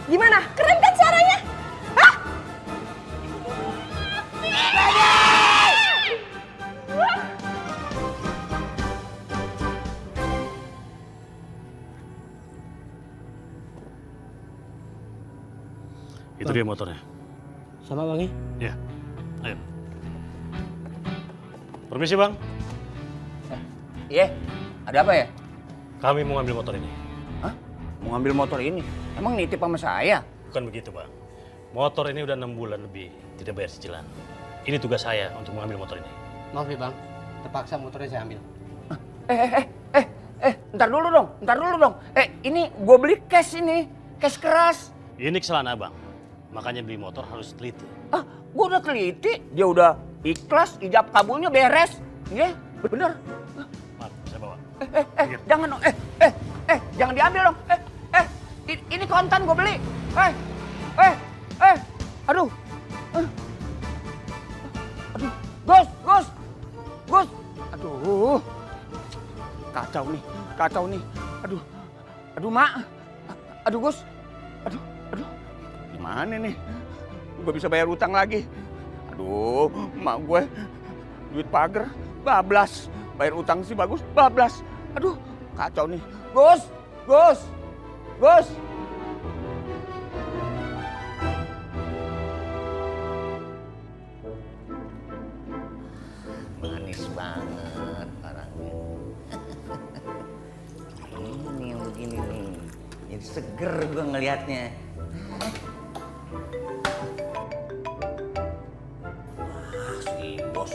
Gimana? Keren kan suaranya? Hah? Itu dia motornya. Sama Bang Ya, ayo. Permisi Bang. Iya, ada apa ya? Kami mau ngambil motor ini. Hah? Mau ngambil motor ini? Emang nitip sama saya? Bukan begitu, Bang. Motor ini udah 6 bulan lebih tidak bayar cicilan. Ini tugas saya untuk mengambil motor ini. Maaf ya, Bang. Terpaksa motornya saya ambil. Ntar dulu dong. Ini gue beli cash ini. Cash keras. Ini kesalahan Abang. Makanya beli motor harus teliti. Gue udah teliti. Dia udah ikhlas, ijab kabulnya beres. Iya, bener. Maaf, saya bawa. Jangan dong. Jangan diambil dong. Ini kontan gue beli. Aduh. Gus. Aduh. Kacau nih. Aduh, Mak. Aduh, Gus. Aduh. Gimana nih? Gue bisa bayar utang lagi. Aduh, Mak gue. Duit pagar, bablas. Bayar utang sih bagus, bablas. Aduh, kacau nih. Gus. Manis banget orangnya. Ini yang begini nih. Jadi seger gue ngelihatnya. Si bos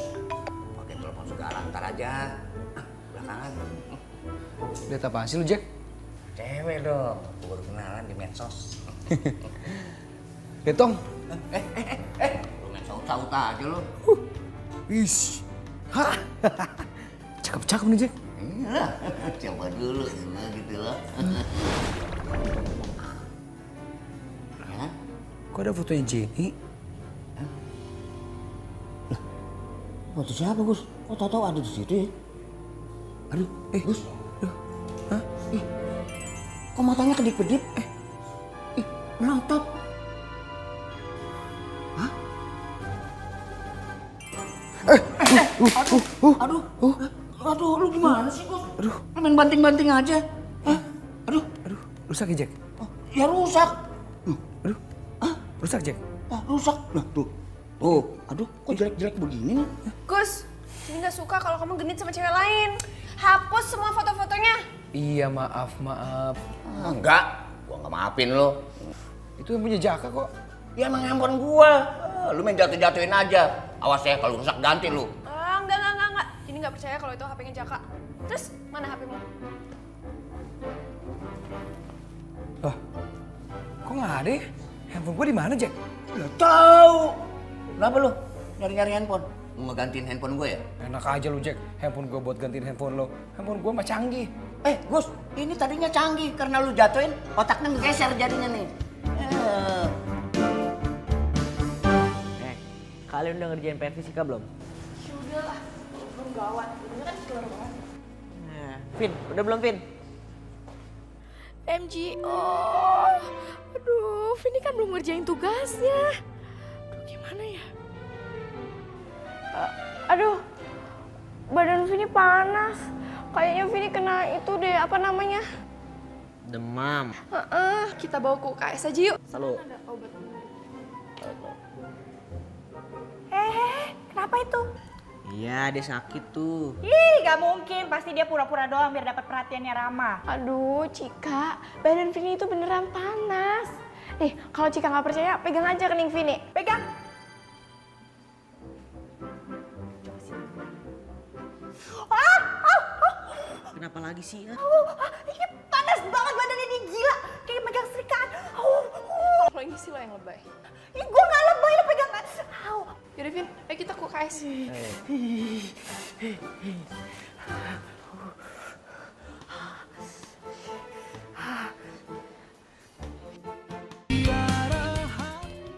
pakai telepon segala, ntar aja. Belakangan. Lihat apaan sih lu, Jack? Cewek dong. Gue baru kenalan di medsos. Betong. Lu main saut-saut aja lu. Ish. Hah? Cakep nih, Jack. Iyalah, coba dulu gitu loh. Ya? Kok ada fotonya Jenny? Foto siapa, Gus? Kok tahu ada di situ ya? Aduh, Gus. Hah? Kok matanya kedip-kedip? Melotot. Aduh, lu gimana sih, Gus? Aduh. Main banting-banting aja. Aduh. Rusak ya, Jack? Ya rusak. Rusak, Jack? Rusak. Nah, tuh. Aduh, kok jelek-jelek begini nih? Gus, ini nggak suka kalau kamu genit sama cewek lain. Hapus semua foto-fotonya. Iya, maaf. Enggak, gua nggak maafin lo. Itu yang punya Jaka kok. Ya emang handphone gua. Lu main jatuh-jatuhin aja. Awas ya, kalau rusak ganti lu. Enggak. Ini nggak percaya kalau itu HP-nya Jaka. Terus, mana HP-mu? Lah, kok nggak ada ya? Handphone gue di mana, Jack? Nggak tahu. Kenapa lu nyari-nyari handphone? Mau ngegantiin handphone gue ya? Enak aja lu, Jack. Handphone gue buat gantiin handphone lo. Handphone gue mah canggih. Gus, ini tadinya canggih. Karena lu jatuhin, otaknya ngegeser jadinya nih. Kalian udah ngerjain PR fisika belum? Ya udahlah, belum gawat. Ini kan keluar banget. Nah, Vin, udah belum Vin? MGO. Aduh, Vini kan belum ngerjain tugasnya. Aduh, gimana ya? Aduh, badan Vini panas. Kayaknya Vini kena itu deh, apa namanya? Demam. Kita bawa ke UKS aja yuk. Selalu. Ada obat. Kenapa itu? Iya, dia sakit tuh. Ih, gak mungkin. Pasti dia pura-pura doang biar dapat perhatiannya Rama. Aduh, Cika, badan Vini itu beneran panas. Nih, kalau Cika nggak percaya, pegang aja kening Vini. Pegang. Kenapa lagi sih? Ini panas banget badannya dia, gila. Kayak megang serikaan. Kalau ini sih lo yang lebay. Ih, gue gak lebay, lo pegang. Yaudah, Vin, ayo kita ke UKS.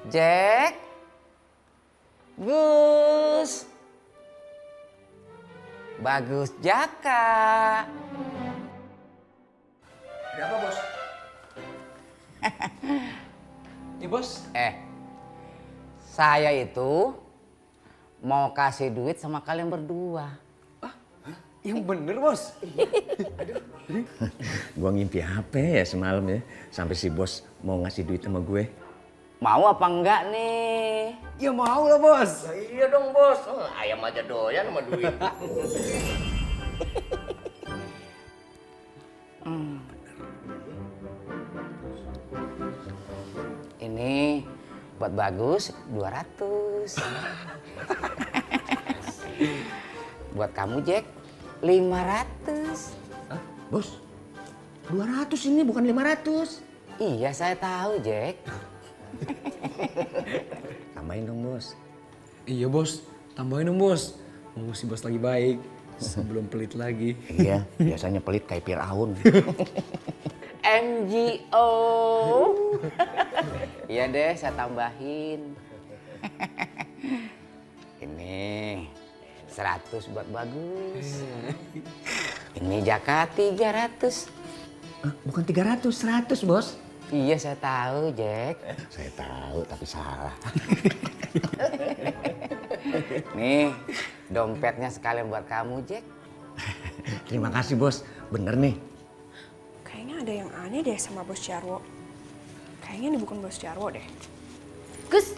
Jack. Gus. Bagus Jaka. Berapa, Bos? Nih, Bos. Saya itu mau kasih duit sama kalian berdua. Yang bener, Bos. Gua ngimpi apa ya semalam ya, sampai si bos mau ngasih duit sama gue. Mau apa enggak nih? Ya mau lah, Bos. Iya dong, Bos. Ayam aja doyan sama duit. Ini buat Bagus 200. Buat kamu Jack 500. Hah? Bos, 200 ini bukan 500. Iya saya tahu Jack. Tambahin dong bos. Iya bos, tambahin dong bos. Mau si bos lagi baik, sebelum pelit lagi. Iya, biasanya pelit kayak Firaun. MGO. Iya deh, saya tambahin. Ini 100 buat Bagus. Ini Jaka 300. Bukan 300, 100 bos. Iya saya tahu Jack. Saya tahu tapi salah. Nih, dompetnya sekalian buat kamu Jack. Terima kasih bos, bener nih. Kayaknya ada yang aneh deh sama Bos Jarwo. Kayaknya ini bukan Bos Jarwo deh. Gus,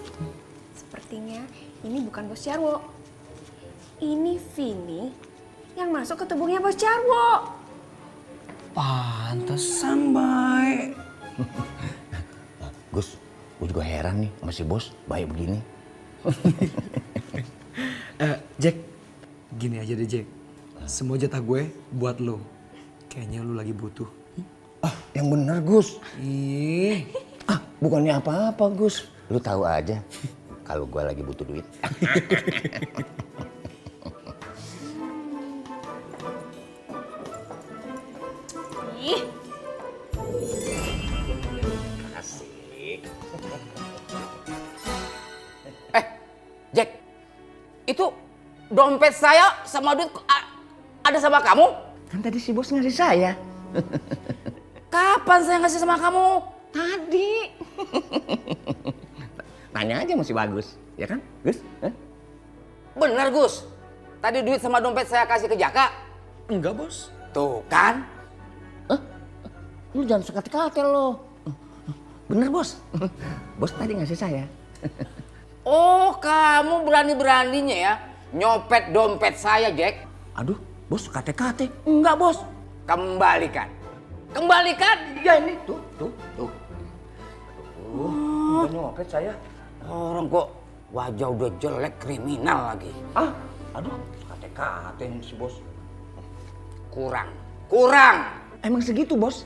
Sepertinya ini bukan Bos Jarwo. Ini Vini yang masuk ke tubuhnya Bos Jarwo. Pantesan baik. Gus, gue juga heran nih sama si bos baik begini. Jack, gini aja deh Jack. Semua jatah gue buat lo. Kayaknya lo lagi butuh. Yang bener Gus. Ih, Bukannya apa-apa Gus. Lu tahu aja kalau gue lagi butuh duit. Ih, Asik. Jack, itu dompet saya sama duit ada sama kamu? Kan tadi si bos ngasih saya. Kapan saya ngasih sama kamu? Tadi. Tanya aja masih bagus, ya kan Gus? Bener Gus, tadi duit sama dompet saya kasih ke Jaka. enggak bos. Tuh kan? Lu jangan sekate-kate lo. Bener bos. Bos tadi ngasih saya. Oh, kamu berani-beraninya ya nyopet dompet saya, Jack. Aduh, bos kate-kate. Enggak bos. Kembalikan. Kembalikan. Ya ini tuh. Oh, nyopet saya. Orang kok wajah udah jelek, kriminal lagi. Aduh, kate-kate nih si bos. Kurang. Emang segitu bos?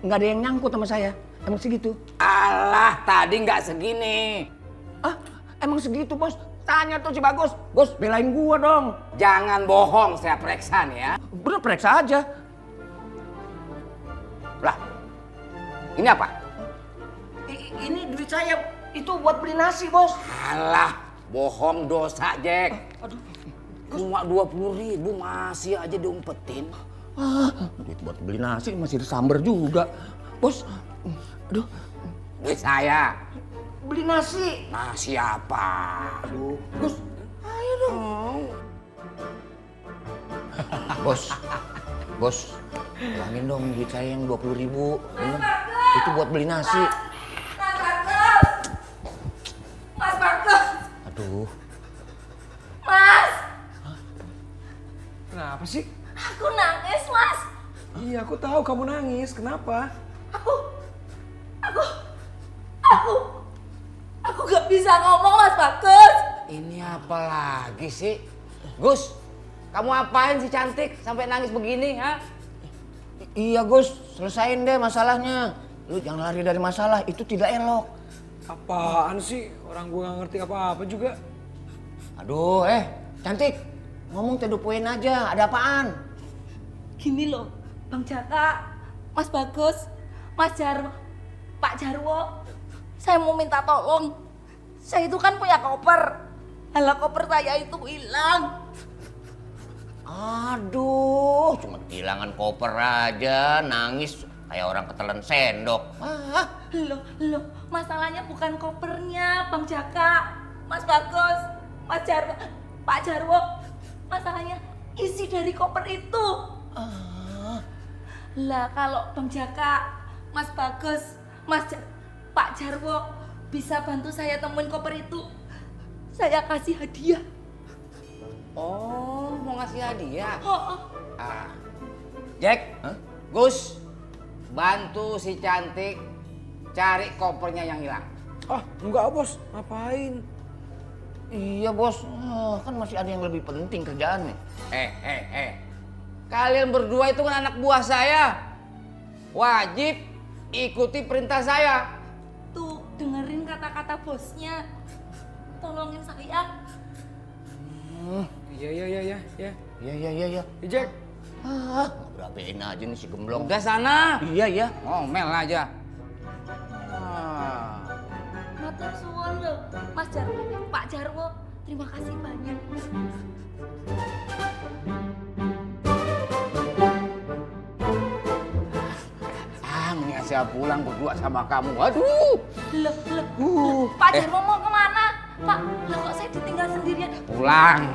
Nggak ada yang nyangkut sama saya. Emang segitu? Alah, tadi nggak segini. Emang segitu bos? Tanya tuh si Bagus. Bos, belain gua dong. Jangan bohong, saya periksa nih ya. Bener, periksa aja. Lah, ini apa? Ini duit saya. Itu buat beli nasi bos. Alah, bohong dosa, Jack. Cuma 20.000 masih aja diumpetin. Duit buat beli nasi masih disamber juga. Bos, aduh. Duit saya. Beli nasi. Nasi apa? Aduh, Gus. Ayo dong. Bos, ulangin dong duit saya yang 20.000. Bener? Itu buat beli nasi. Mas Bagus. Aduh. Mas, Kenapa sih? aku nangis, Mas. Iya, aku tahu kamu nangis. Kenapa? Aku gak bisa ngomong, Mas Bagus. Ini apa lagi sih? Gus, kamu apain sih cantik sampai nangis begini, ha? Iya Gus, selesain deh masalahnya. Lu jangan lari dari masalah, itu tidak elok. Apaan sih? Orang gue gak ngerti apa-apa juga. Aduh, cantik. Ngomong to the point aja, ada apaan? Gini loh, Bang Jaka, Mas Bagus, Mas Jarwo, Pak Jarwo. Saya mau minta tolong. Saya itu kan punya koper. Halah, koper saya itu hilang. Aduh, cuma kehilangan koper aja, nangis kayak orang ketelan sendok. Loh, masalahnya bukan kopernya, Bang Jaka, Mas Bagus, Mas Jarwo, Pak Jarwo. Masalahnya isi dari koper itu. Lah kalau Bang Jaka, Mas Bagus, Pak Jarwo bisa bantu saya temuin koper itu, saya kasih hadiah. Oh, mau ngasih hadiah? Oh. Jack, Gus, bantu si cantik cari kopernya yang hilang. Ah, enggak bos, ngapain? Iya bos, kan masih ada yang lebih penting kerjaannya. Kalian berdua itu kan anak buah saya. Wajib ikuti perintah saya. Tuh, dengerin kata-kata bosnya. Tolongin saya. Iya. Iya. Jack. Berabein aja nih si gemblong. Udah sana. Iya. Ngomel aja. Matur suwun loh, Mas Jarwo, Pak Jarwo. Terima kasih banyak. Mendingan saya pulang berdua sama kamu. Aduh. Loh, Pak Jarwo mau kemana? Pak, lah kok saya ditinggal sendirian? Pulang.